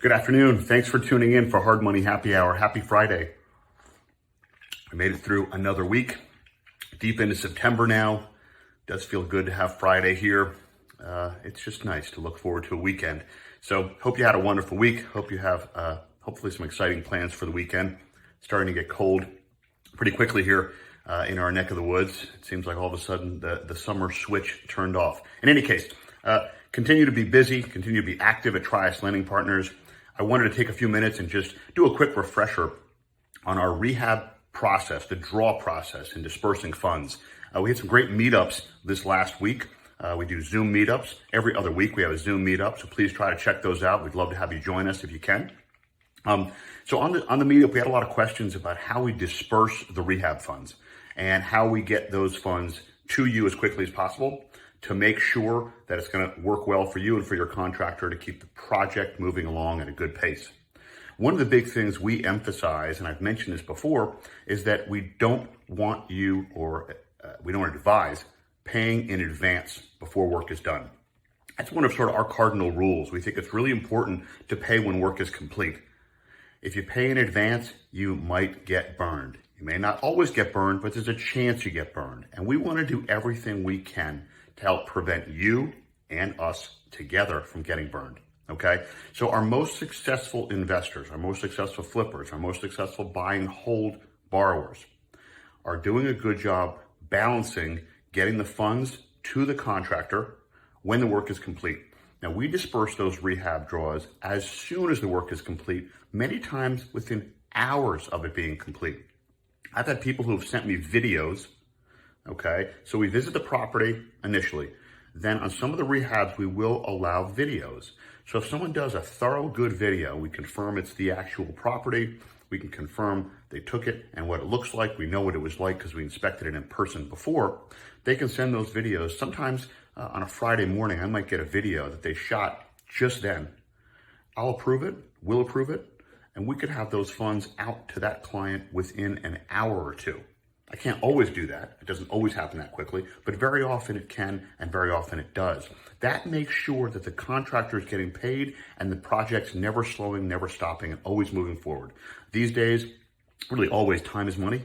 Good afternoon. Thanks for tuning in for Hard Money Happy Hour. Happy Friday. I made it through another week, deep into September now. Does feel good to have Friday here. It's just nice to look forward to a weekend. So hope you had a wonderful week. Hope you have hopefully some exciting plans for the weekend. It's starting to get cold pretty quickly here in our neck of the woods. It seems like all of a sudden the summer switch turned off. In any case, continue to be busy, continue to be active at Trius Lending Partners. I wanted to take a few minutes and just do a quick refresher on our rehab process, the draw process in dispersing funds. We had some great meetups this last week. We do Zoom meetups. Every other week we have a Zoom meetup, so please try to check those out. We'd love to have you join us if you can. So on the meetup, we had a lot of questions about how we disperse the rehab funds and how we get those funds to you as quickly as possible to make sure that it's going to work well for you and for your contractor to keep the project moving along at a good pace. One of the big things we emphasize, and I've mentioned this before, is that we don't want you we don't advise paying in advance before work is done. That's one of sort of our cardinal rules. We think it's really important to pay when work is complete. If you pay in advance, you might get burned. You may not always get burned, but there's a chance you get burned. And we want to do everything we can to help prevent you and us together from getting burned, okay? So our most successful investors, our most successful flippers, our most successful buy and hold borrowers are doing a good job balancing getting the funds to the contractor when the work is complete. Now, we disperse those rehab draws as soon as the work is complete, many times within hours of it being complete. I've had people who have sent me videos. Okay, so we visit the property initially. Then on some of the rehabs, we will allow videos. So if someone does a thorough, good video, we confirm it's the actual property. We can confirm they took it and what it looks like. We know what it was like because we inspected it in person before. They can send those videos. Sometimes on a Friday morning, I might get a video that they shot just then. I'll approve it, we'll approve it, and we could have those funds out to that client within an hour or two. I can't always do that. It doesn't always happen that quickly, but very often it can and very often it does. That makes sure that the contractor is getting paid and the project's never slowing, never stopping, and always moving forward. These days, really always time is money.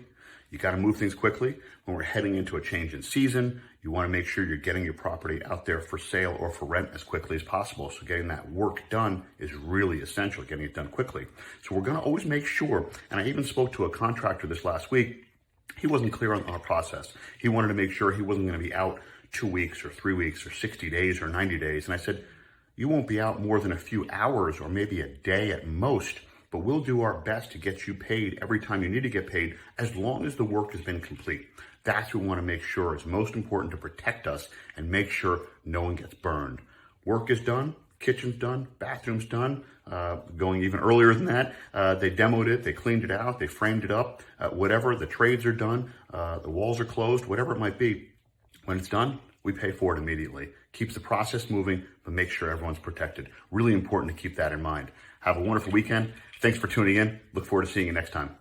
You got to move things quickly. When we're heading into a change in season, you want to make sure you're getting your property out there for sale or for rent as quickly as possible. So getting that work done is really essential, getting it done quickly. So we're going to always make sure, and I even spoke to a contractor this last week. He wasn't clear on our process. He wanted to make sure he wasn't going to be out 2 weeks or 3 weeks or 60 days or 90 days. And I said, you won't be out more than a few hours or maybe a day at most, but we'll do our best to get you paid every time you need to get paid as long as the work has been complete. That's what we want to make sure is most important to protect us and make sure no one gets burned. Work is done. Kitchen's done, bathroom's done, going even earlier than that. They demoed it, they cleaned it out, they framed it up, whatever, the trades are done, the walls are closed, whatever it might be. When it's done, we pay for it immediately. Keeps the process moving, but make sure everyone's protected. Really important to keep that in mind. Have a wonderful weekend. Thanks for tuning in. Look forward to seeing you next time.